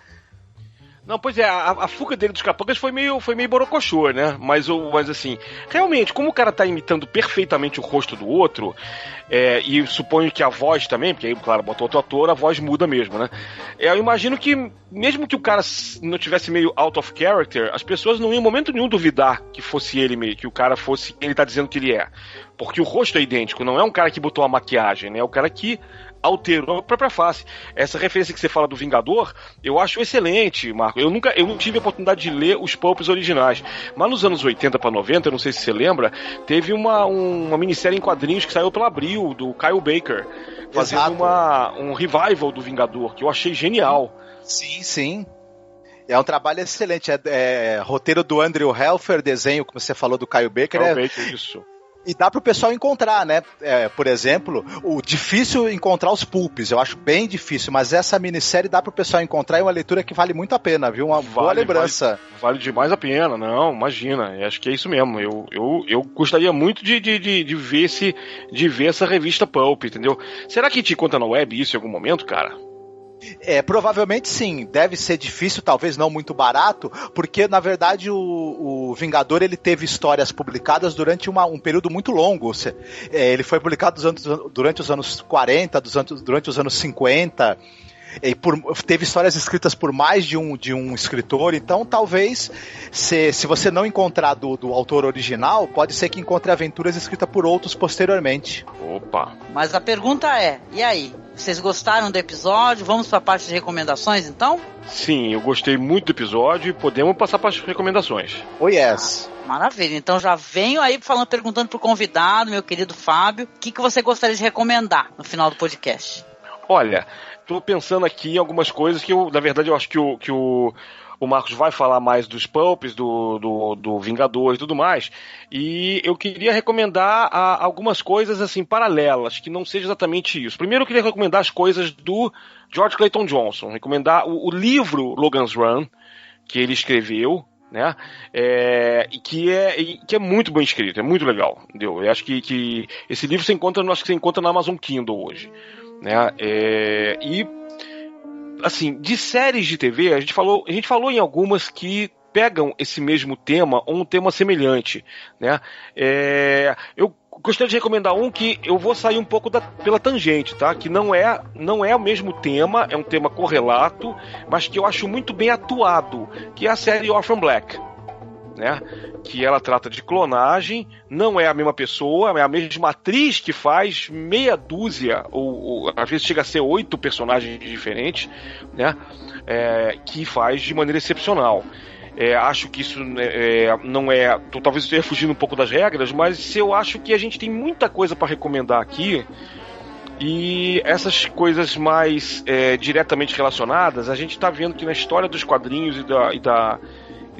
Não, pois a fuga dele dos capangas foi meio borocochô, né? Mas assim, realmente, como o cara tá imitando perfeitamente o rosto do outro, e suponho que a voz também, porque aí, claro, botou outro ator, a voz muda mesmo, né? Eu imagino que, mesmo que o cara não tivesse meio out of character, as pessoas não iam em momento nenhum duvidar que fosse ele meio, que o cara fosse quem ele tá dizendo que ele é. Porque o rosto é idêntico, não é um cara que botou a maquiagem, né? É o cara que alterou a própria face. Essa referência que você fala do Vingador, eu acho excelente, Marco. Eu não tive a oportunidade de ler os pulps originais, mas nos anos 80 para 90, eu não sei se você lembra, teve uma minissérie em quadrinhos que saiu pela Abril, do Kyle Baker, fazendo um revival do Vingador, que eu achei genial. Sim. É um trabalho excelente. Roteiro do Andrew Helfer, desenho, como você falou, do Kyle Baker. Isso. E dá pro pessoal encontrar, né? Por exemplo, o difícil encontrar os pulps, eu acho bem difícil, mas essa minissérie dá pro pessoal encontrar e é uma leitura que vale muito a pena, viu? Uma boa lembrança. Vale demais a pena, não, imagina, acho que é isso mesmo. Eu gostaria muito de ver essa revista Pulp, entendeu? Será que te conta na web isso em algum momento, cara? Provavelmente sim, deve ser difícil, talvez não muito barato, porque na verdade o Vingador ele teve histórias publicadas durante um período muito longo. Ele foi publicado durante os anos 40, durante os anos 50, teve histórias escritas por mais de um escritor, então talvez, se você não encontrar do autor original, pode ser que encontre aventuras escritas por outros posteriormente. Opa! Mas a pergunta é, e aí? Vocês gostaram do episódio? Vamos para a parte de recomendações, então? Sim, eu gostei muito do episódio e podemos passar para as recomendações. Oh, yes! Maravilha, então já venho aí perguntando pro convidado, meu querido Fábio, o que você gostaria de recomendar no final do podcast? Olha, tô pensando aqui em algumas coisas que na verdade, eu acho que o Marcos vai falar mais dos pulps, do Vingador e tudo mais, e eu queria recomendar algumas coisas assim paralelas, que não seja exatamente isso. Primeiro eu queria recomendar as coisas do George Clayton Johnson, recomendar o livro Logan's Run, que ele escreveu, né? Que é muito bem escrito, é muito legal, entendeu? Eu acho que esse livro você encontra na Amazon Kindle hoje, né? E assim, de séries de TV, a gente falou em algumas que pegam esse mesmo tema ou um tema semelhante, né? Eu gostaria de recomendar um que eu vou sair um pouco pela tangente, tá? Que não é o mesmo tema, é um tema correlato, mas que eu acho muito bem atuado, que é a série Orphan Black, né? Que ela trata de clonagem, não é a mesma pessoa, é a mesma atriz que faz meia dúzia, ou às vezes chega a ser 8 personagens diferentes, né? Que faz de maneira excepcional. Acho que isso não é... Talvez eu esteja fugindo um pouco das regras, mas eu acho que a gente tem muita coisa para recomendar aqui, e essas coisas mais diretamente relacionadas, a gente está vendo que na história dos quadrinhos e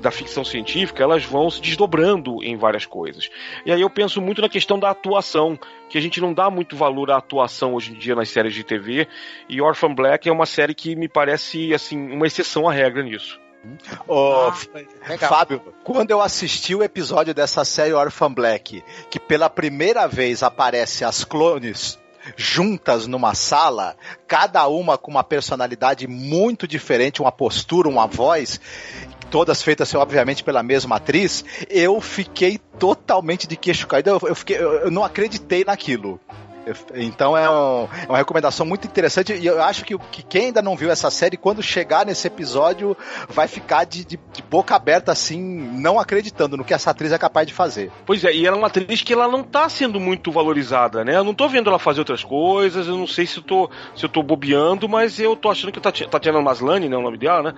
da ficção científica, elas vão se desdobrando em várias coisas. E aí eu penso muito na questão da atuação, que a gente não dá muito valor à atuação hoje em dia nas séries de TV, e Orphan Black é uma série que me parece assim, uma exceção à regra nisso. Fábio, quando eu assisti o episódio dessa série Orphan Black, que pela primeira vez aparece as clones juntas numa sala, cada uma com uma personalidade muito diferente, uma postura, uma voz, todas feitas obviamente pela mesma atriz, eu fiquei totalmente de queixo caído, eu não acreditei naquilo. Então é uma recomendação muito interessante, e eu acho que quem ainda não viu essa série, quando chegar nesse episódio, vai ficar de boca aberta assim, não acreditando no que essa atriz é capaz de fazer. Pois é, e ela é uma atriz que ela não tá sendo muito valorizada, né? Eu não tô vendo ela fazer outras coisas, eu não sei se eu tô bobeando, mas eu tô achando que Tatiana Maslany, né, o nome dela, né?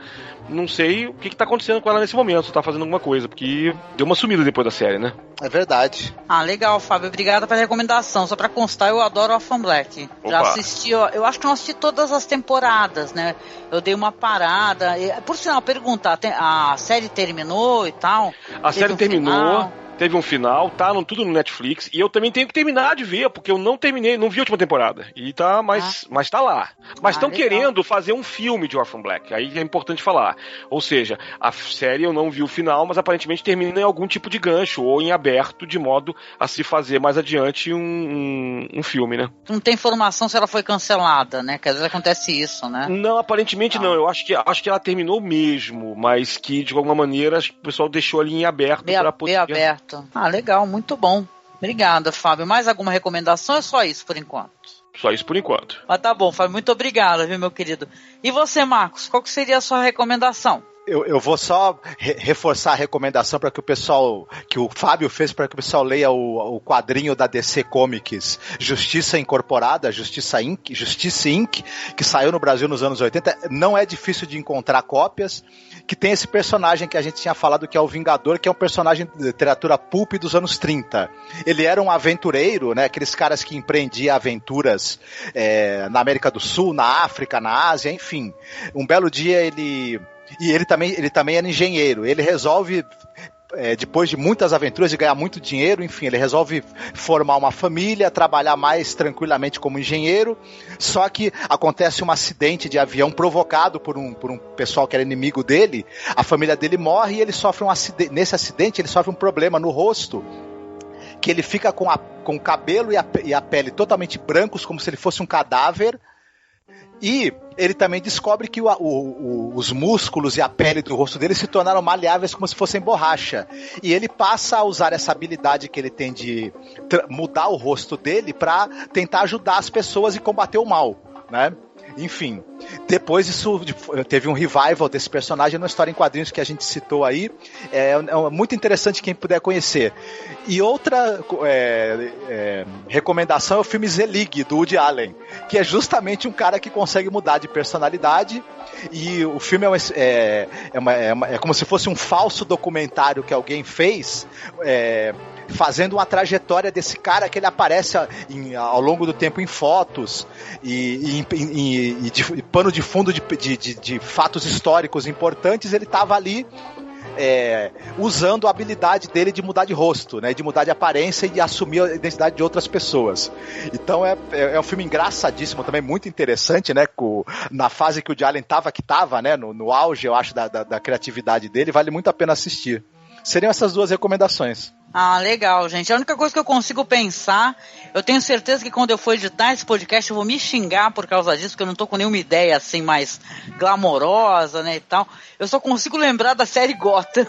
Não sei o que tá acontecendo com ela nesse momento, se tá fazendo alguma coisa, porque deu uma sumida depois da série, né? É verdade. Legal, Fábio, obrigada pela recomendação. Só pra constar, eu adoro Orphan Black. Opa. Já assisti, eu acho que não assisti todas as temporadas, né? Eu dei uma parada. Por sinal, perguntar, a série terminou e tal? A série terminou. Teve um final, tá tudo no Netflix, e eu também tenho que terminar de ver, porque eu não terminei, não vi a última temporada, e tá, mas tá lá. Mas estão querendo fazer um filme de Orphan Black, aí é importante falar. Ou seja, a série eu não vi o final, mas aparentemente termina em algum tipo de gancho, ou em aberto, de modo a se fazer mais adiante um filme, né? Não tem informação se ela foi cancelada, né? Que às vezes acontece isso, né? Não, aparentemente não. Eu acho que ela terminou mesmo, mas que de alguma maneira o pessoal deixou ali em aberto para poder... aberto. Legal, muito bom. Obrigada, Fábio. Mais alguma recomendação ou é só isso por enquanto? Só isso por enquanto. Mas tá bom, Fábio. Muito obrigada, viu, meu querido? E você, Marcos, qual que seria a sua recomendação? Eu vou só reforçar a recomendação para que o Fábio fez, para que o pessoal leia o quadrinho da DC Comics Justiça Incorporada, Justiça Inc., que saiu no Brasil nos anos 80. Não é difícil de encontrar cópias, que tem esse personagem que a gente tinha falado, que é o Vingador, que é um personagem de literatura pulp dos anos 30. Ele era um aventureiro, né? Aqueles caras que empreendiam aventuras na América do Sul, na África, na Ásia, enfim. Um belo dia ele também era engenheiro. Ele resolve, depois de muitas aventuras e ganhar muito dinheiro, enfim, ele resolve formar uma família, trabalhar mais tranquilamente como engenheiro. Só que acontece um acidente de avião provocado por um pessoal que era inimigo dele. A família dele morre e ele sofre um acidente. Nesse acidente ele sofre um problema no rosto, que ele fica com o cabelo e a pele totalmente brancos, como se ele fosse um cadáver. E ele também descobre que os músculos e a pele do rosto dele se tornaram maleáveis como se fossem borracha. E ele passa a usar essa habilidade que ele tem de mudar o rosto dele para tentar ajudar as pessoas e combater o mal, né? Enfim, depois isso teve um revival desse personagem numa história em quadrinhos que a gente citou aí. É muito interessante quem puder conhecer. E outra recomendação é o filme Z-League, do Woody Allen, que é justamente um cara que consegue mudar de personalidade. E o filme é como se fosse um falso documentário que alguém fez, fazendo uma trajetória desse cara, que ele aparece ao longo do tempo em fotos e de pano de fundo de fatos históricos importantes. Ele estava ali usando a habilidade dele de mudar de rosto, né, de mudar de aparência e assumir a identidade de outras pessoas. Então é um filme engraçadíssimo, também muito interessante, né, na fase que o Woody Allen estava, né, no auge, eu acho, da criatividade dele. Vale muito a pena assistir. Seriam essas duas recomendações. Ah, legal, gente. A única coisa que eu consigo pensar, eu tenho certeza que quando eu for editar esse podcast eu vou me xingar por causa disso, porque eu não tô com nenhuma ideia assim mais glamourosa, né, e tal. Eu só consigo lembrar da série Gotham.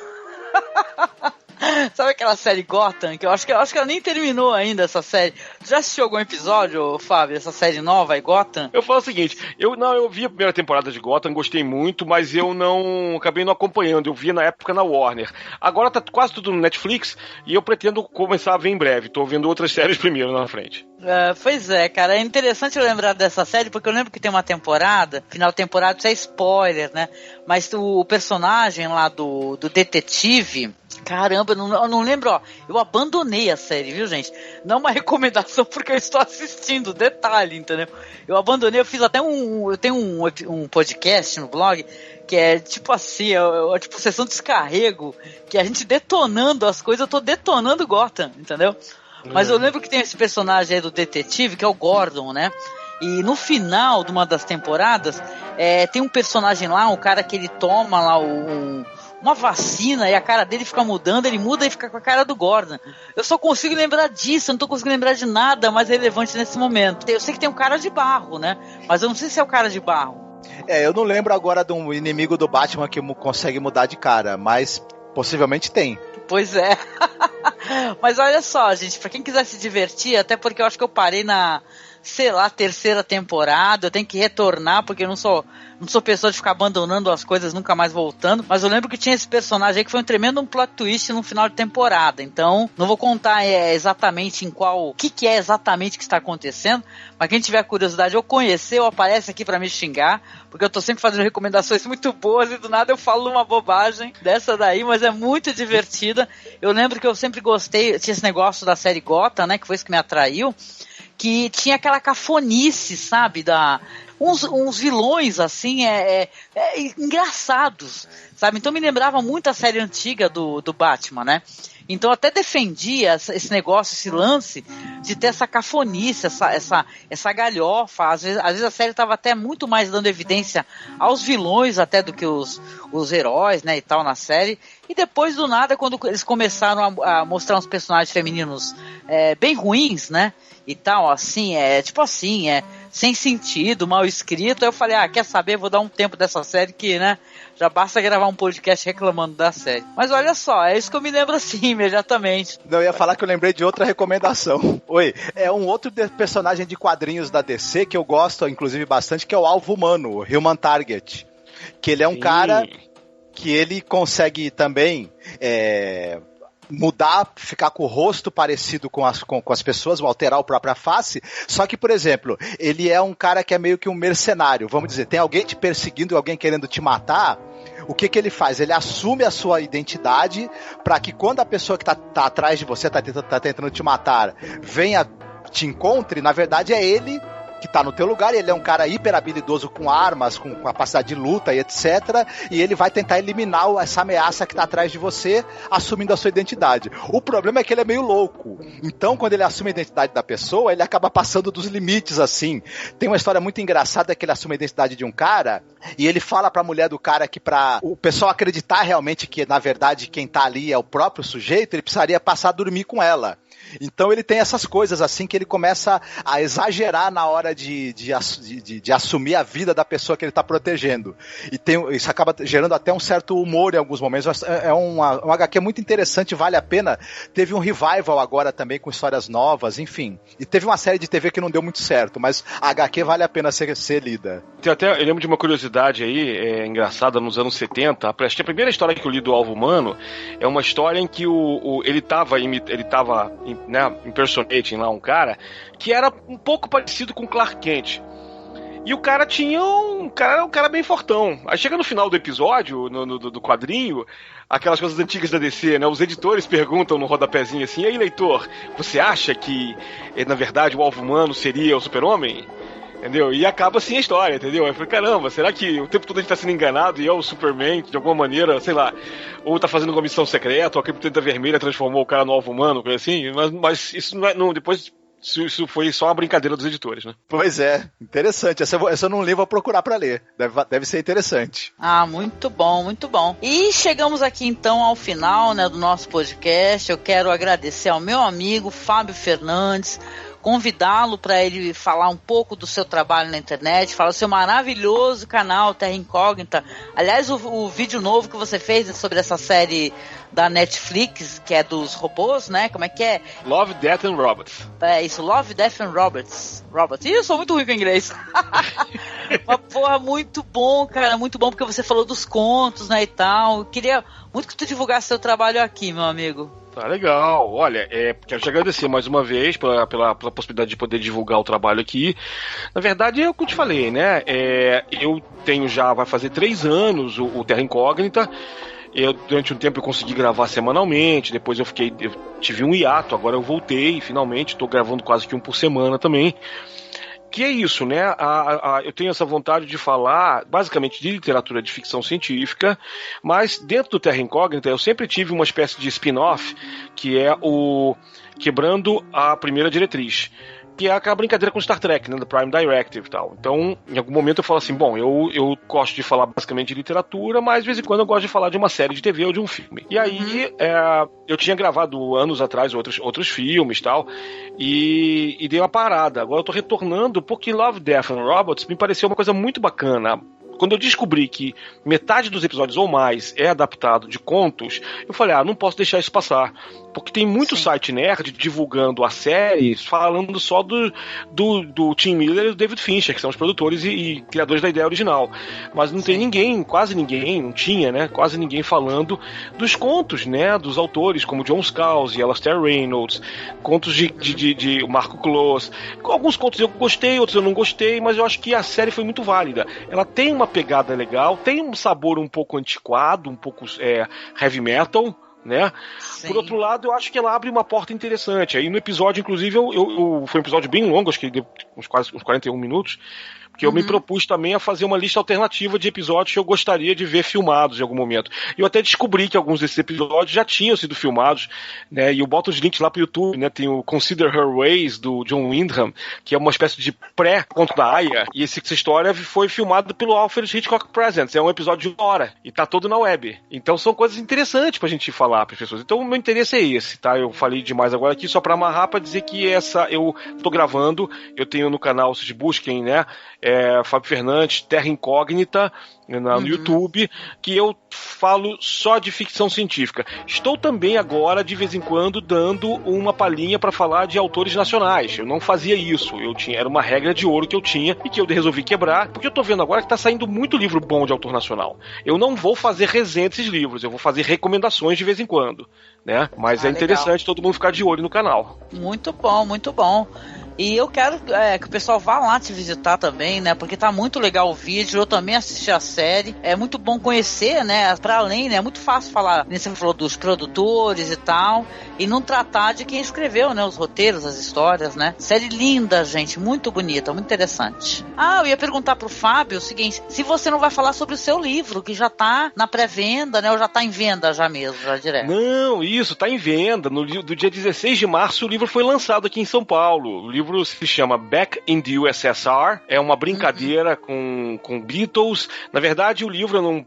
Sabe aquela série Gotham? Que eu acho que ela nem terminou ainda, essa série. Tu já assistiu algum episódio, Fábio, essa série nova aí, Gotham? Eu falo o seguinte, eu vi a primeira temporada de Gotham, gostei muito, mas eu acabei não acompanhando, eu vi na época na Warner. Agora tá quase tudo no Netflix e eu pretendo começar a ver em breve, tô vendo outras séries primeiro na frente. Pois é, cara, é interessante eu lembrar dessa série, porque eu lembro que tem uma temporada, final de temporada, isso é spoiler, né? Mas o personagem lá do detetive, caramba, eu não lembro, ó, eu abandonei a série, viu, gente? Não é uma recomendação porque eu estou assistindo, detalhe, entendeu? Eu abandonei, eu fiz até eu tenho um podcast no blog, que é tipo assim, tipo sessão de descarrego, que a gente detonando as coisas, eu tô detonando Gotham, entendeu? Mas eu lembro que tem esse personagem aí do detetive, que é o Gordon, né? E no final de uma das temporadas, tem um personagem lá, um cara que ele toma lá uma vacina e a cara dele fica mudando, ele muda e fica com a cara do Gordon. Eu só consigo lembrar disso, eu não tô conseguindo lembrar de nada mais relevante nesse momento. Eu sei que tem um cara de barro, né? Mas eu não sei se é o cara de barro. Eu não lembro agora de um inimigo do Batman que consegue mudar de cara, mas possivelmente tem. Pois é. Mas olha só, gente, pra quem quiser se divertir, até porque eu acho que eu parei na, sei lá, terceira temporada, eu tenho que retornar, porque eu não sou pessoa de ficar abandonando as coisas, nunca mais voltando, mas eu lembro que tinha esse personagem aí que foi um tremendo plot twist no final de temporada, então não vou contar exatamente o que é exatamente que está acontecendo, mas quem tiver curiosidade ou conhecer, ou aparece aqui pra me xingar, porque eu tô sempre fazendo recomendações muito boas e do nada eu falo uma bobagem dessa daí, mas é muito divertida. Eu lembro que eu sempre gostei, tinha esse negócio da série Gotham, né, que foi isso que me atraiu, que tinha aquela cafonice, sabe, uns vilões, assim, engraçados, sabe? Então me lembrava muito a série antiga do Batman, né? Então eu até defendia esse negócio, esse lance de ter essa cafonice, essa galhofa. Às vezes a série estava até muito mais dando evidência aos vilões até do que os heróis, né, e tal, na série. E depois do nada, quando eles começaram a mostrar uns personagens femininos bem ruins, né, e tal, assim, sem sentido, mal escrito, aí eu falei, quer saber, vou dar um tempo dessa série que, né, já basta gravar um podcast reclamando da série. Mas olha só, é isso que eu me lembro assim, imediatamente. Não, eu ia falar que eu lembrei de outra recomendação. Oi, é um outro personagem de quadrinhos da DC que eu gosto, inclusive, bastante, que é o Alvo Humano, o Human Target. Que ele é um cara que ele consegue também mudar, ficar com o rosto parecido com as pessoas, alterar a própria face, só que, por exemplo, ele é um cara que é meio que um mercenário, vamos dizer, tem alguém te perseguindo, alguém querendo te matar, o que ele faz? Ele assume a sua identidade para que quando a pessoa que tá atrás de você, tá tentando te matar, venha, te encontre, na verdade é ele que tá no teu lugar, ele é um cara hiper habilidoso com armas, com capacidade de luta e etc, e ele vai tentar eliminar essa ameaça que tá atrás de você, assumindo a sua identidade. O problema é que ele é meio louco, então quando ele assume a identidade da pessoa, ele acaba passando dos limites, assim. Tem uma história muito engraçada que ele assume a identidade de um cara, e ele fala pra mulher do cara que pra o pessoal acreditar realmente que, na verdade, quem tá ali é o próprio sujeito, ele precisaria passar a dormir com ela. Então ele tem essas coisas assim que ele começa a exagerar na hora de assumir a vida da pessoa que ele está protegendo. E isso acaba gerando até um certo humor em alguns momentos. É um HQ muito interessante, vale a pena. Teve um revival agora também com histórias novas, enfim. E teve uma série de TV que não deu muito certo, mas a HQ vale a pena ser lida. Eu lembro de uma curiosidade aí, engraçada, nos anos 70. A primeira história que eu li do Alvo Humano é uma história em que ele tava impersonating lá um cara que era um pouco parecido com Clark Kent. E o cara tinha um cara bem fortão. Aí chega no final do episódio, do quadrinho, aquelas coisas antigas da DC, né? Os editores perguntam no rodapézinho assim: e aí, leitor, você acha que, na verdade, o Alvo Humano seria o Super-Homem? Entendeu? E acaba assim a história, entendeu? Eu falei, caramba, será que o tempo todo a gente tá sendo enganado e é o Superman, de alguma maneira, sei lá, ou tá fazendo uma missão secreta, ou a Criptonita Vermelha transformou o cara no Alvo Humano, coisa assim, mas isso não depois isso foi só uma brincadeira dos editores, né? Pois é, interessante. Essa eu não li, vou procurar pra ler. Deve ser interessante. Ah, muito bom, muito bom. E chegamos aqui então ao final, né, do nosso podcast. Eu quero agradecer ao meu amigo Fábio Fernandes, convidá-lo para ele falar um pouco do seu trabalho na internet, falar do seu maravilhoso canal Terra Incógnita. Aliás, o vídeo novo que você fez sobre essa série da Netflix, que é dos robôs, né? Como é que é? Love, Death and Robots. É isso, Love, Death and Robots. Ih, eu sou muito ruim com inglês. Uma porra, muito bom, cara, muito bom, porque você falou dos contos, né, e tal. Eu queria muito que tu divulgasse seu trabalho aqui, meu amigo. Tá legal. Olha, quero te agradecer mais uma vez pela possibilidade de poder divulgar o trabalho aqui. Na verdade, é o que eu te falei, né? Eu tenho vai fazer 3 anos o Terra Incógnita. Durante um tempo eu consegui gravar semanalmente, depois eu tive um hiato, agora eu voltei, finalmente, estou gravando quase que um por semana também. Que é isso, né? Eu tenho essa vontade de falar basicamente de literatura de ficção científica, mas dentro do Terra Incógnita eu sempre tive uma espécie de spin-off, que é o Quebrando a Primeira Diretriz, que é aquela brincadeira com Star Trek, né, do Prime Directive e tal. Então, em algum momento eu falo assim, bom, eu gosto de falar basicamente de literatura, mas de vez em quando eu gosto de falar de uma série de TV ou de um filme. E aí, eu tinha gravado anos atrás outros filmes e tal, e dei uma parada. Agora eu tô retornando porque Love, Death and Robots me pareceu uma coisa muito bacana. Quando eu descobri que metade dos episódios ou mais é adaptado de contos, eu falei, não posso deixar isso passar. Porque tem muito site nerd divulgando a série, falando só do Tim Miller e do David Fincher, que são os produtores e criadores da ideia original. Mas não tem ninguém, quase ninguém, não tinha, né? Quase ninguém falando dos contos, né? Dos autores, como John Scalzi, Alastair Reynolds, contos de Marco Close. Alguns contos eu gostei, outros eu não gostei, mas eu acho que a série foi muito válida. Ela tem uma pegada legal, tem um sabor um pouco antiquado, um pouco heavy metal, né? Sim. Por outro lado, eu acho que ela abre uma porta interessante. Aí no episódio, inclusive, foi um episódio bem longo, acho que deu uns 41 minutos, porque eu me propus também a fazer uma lista alternativa de episódios que eu gostaria de ver filmados em algum momento. Eu até descobri que alguns desses episódios já tinham sido filmados, né? E eu boto os links lá pro YouTube, né? Tem o Consider Her Ways, do John Wyndham, que é uma espécie de pré-conto da Aya, e essa história foi filmado pelo Alfred Hitchcock Presents. É um episódio de 1 hora, e tá todo na web. Então são coisas interessantes pra gente falar pras pessoas. Então o meu interesse é esse, tá? Eu falei demais agora aqui, só pra amarrar, pra dizer que eu tô gravando, eu tenho no canal, vocês busquem, né? Fábio Fernandes, Terra Incógnita, no YouTube, que eu falo só de ficção científica. Estou também agora, de vez em quando, dando uma palhinha para falar de autores nacionais. Eu não fazia isso. Era uma regra de ouro que eu tinha e que eu resolvi quebrar, porque eu tô vendo agora que tá saindo muito livro bom de autor nacional. Eu não vou fazer resenha desses livros, eu vou fazer recomendações de vez em quando, né? Mas é interessante legal. Todo mundo ficar de olho no canal. Muito bom, muito bom. E eu quero que o pessoal vá lá te visitar também, né? Porque tá muito legal o vídeo, eu também assisti a série. É muito bom conhecer, né? Pra além, né? É muito fácil falar, você falou dos produtores e tal, e não tratar de quem escreveu, né? Os roteiros, as histórias, né? Série linda, gente, muito bonita, muito interessante. Eu ia perguntar pro Fábio o seguinte, se você não vai falar sobre o seu livro, que já tá na pré-venda, né? Ou já tá em venda já mesmo, já direto? Não, isso, tá em venda. Do dia 16 de março o livro foi lançado aqui em São Paulo. O livro livro se chama Back in the USSR. É uma brincadeira com Beatles. Na verdade, o livro eu não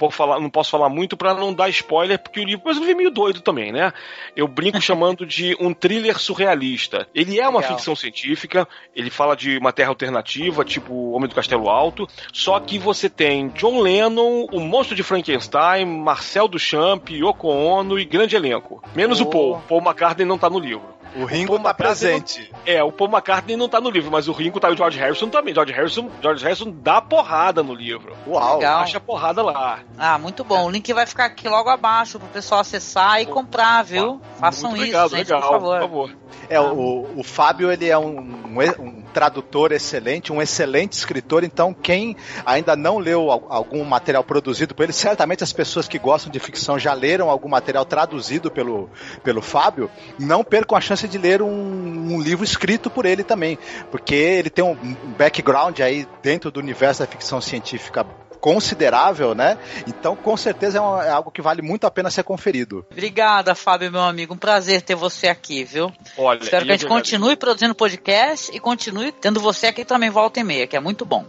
posso falar muito para não dar spoiler, porque o livro é meio doido também, né? Eu brinco chamando de um thriller surrealista. Ele é uma ficção científica, ele fala de uma terra alternativa, tipo Homem do Castelo Alto, só que você tem John Lennon, o Monstro de Frankenstein, Marcel Duchamp, Yoko Ono e grande elenco. Menos o Paul. Paul McCartney não tá no livro. O Ringo tá presente. O Paul McCartney não tá no livro, mas o Ringo tá e o George Harrison também. George Harrison dá porrada no livro. Uau! Legal. Acha porrada lá. Ah, muito bom. O link vai ficar aqui logo abaixo pro pessoal acessar e comprar, viu? Façam muito isso, obrigado, gente, legal, por favor. O Fábio, ele é um tradutor excelente, um excelente escritor, então quem ainda não leu algum material produzido por ele, certamente as pessoas que gostam de ficção já leram algum material traduzido pelo Fábio, não percam a chance de ler um livro escrito por ele também, porque ele tem um background aí dentro do universo da ficção científica considerável, né? Então, com certeza é algo que vale muito a pena ser conferido. Obrigada, Fábio, meu amigo. Um prazer ter você aqui, viu? Olha, espero que a gente continue produzindo podcast e continue tendo você aqui também volta e meia, que é muito bom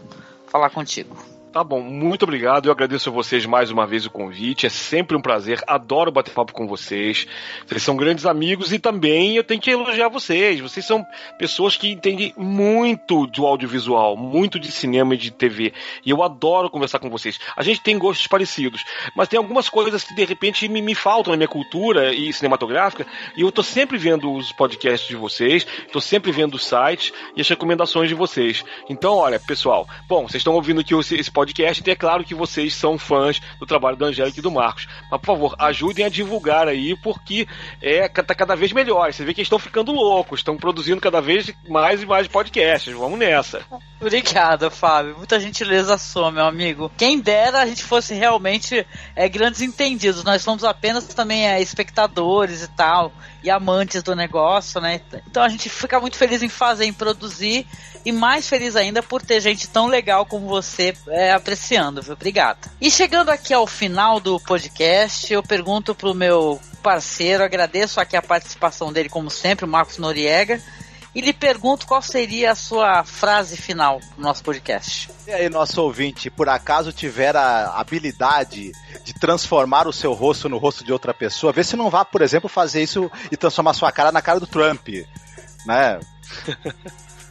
falar contigo. Tá bom, muito obrigado. Eu agradeço a vocês mais uma vez o convite. É sempre um prazer. Adoro bater papo com vocês. Vocês são grandes amigos e também eu tenho que elogiar vocês. Vocês são pessoas que entendem muito do audiovisual, muito de cinema e de TV. E eu adoro conversar com vocês. A gente tem gostos parecidos, mas tem algumas coisas que de repente me faltam na minha cultura e cinematográfica. E eu tô sempre vendo os podcasts de vocês, tô sempre vendo os sites e as recomendações de vocês. Então, olha, pessoal, bom, vocês estão ouvindo aqui esse podcast, e é claro que vocês são fãs do trabalho da Angélica e do Marcos. Mas, por favor, ajudem a divulgar aí, porque tá cada vez melhor. Você vê que eles estão ficando loucos, estão produzindo cada vez mais e mais podcasts. Vamos nessa. Obrigada, Fábio. Muita gentileza sua, meu amigo. Quem dera a gente fosse realmente grandes entendidos. Nós somos apenas também espectadores e tal, e amantes do negócio, né? Então a gente fica muito feliz em fazer, em produzir, e mais feliz ainda por ter gente tão legal como você apreciando, viu? Obrigada. E chegando aqui ao final do podcast, eu pergunto pro meu parceiro, agradeço aqui a participação dele como sempre, o Marcos Noriega, e lhe pergunto qual seria a sua frase final do nosso podcast. E aí, nosso ouvinte, por acaso tiver a habilidade de transformar o seu rosto no rosto de outra pessoa, vê se não vá, por exemplo, fazer isso e transformar sua cara na cara do Trump, né?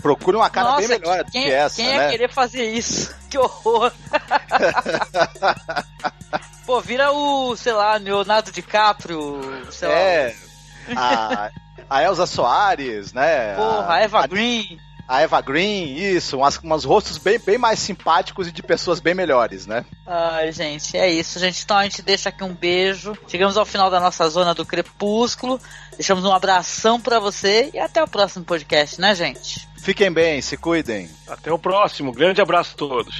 Procure uma cara bem melhor do que essa, quem né? Quem ia querer fazer isso? Que horror! Pô, vira o, sei lá, Leonardo DiCaprio, sei lá. A Elsa Soares, né? Porra, a Eva Green. A Eva Green, isso, umas rostos bem mais simpáticos e de pessoas bem melhores, né? Ai, gente, é isso, gente. Então a gente deixa aqui um beijo. Chegamos ao final da nossa zona do crepúsculo. Deixamos um abração pra você e até o próximo podcast, né, gente? Fiquem bem, se cuidem. Até o próximo. Grande abraço a todos.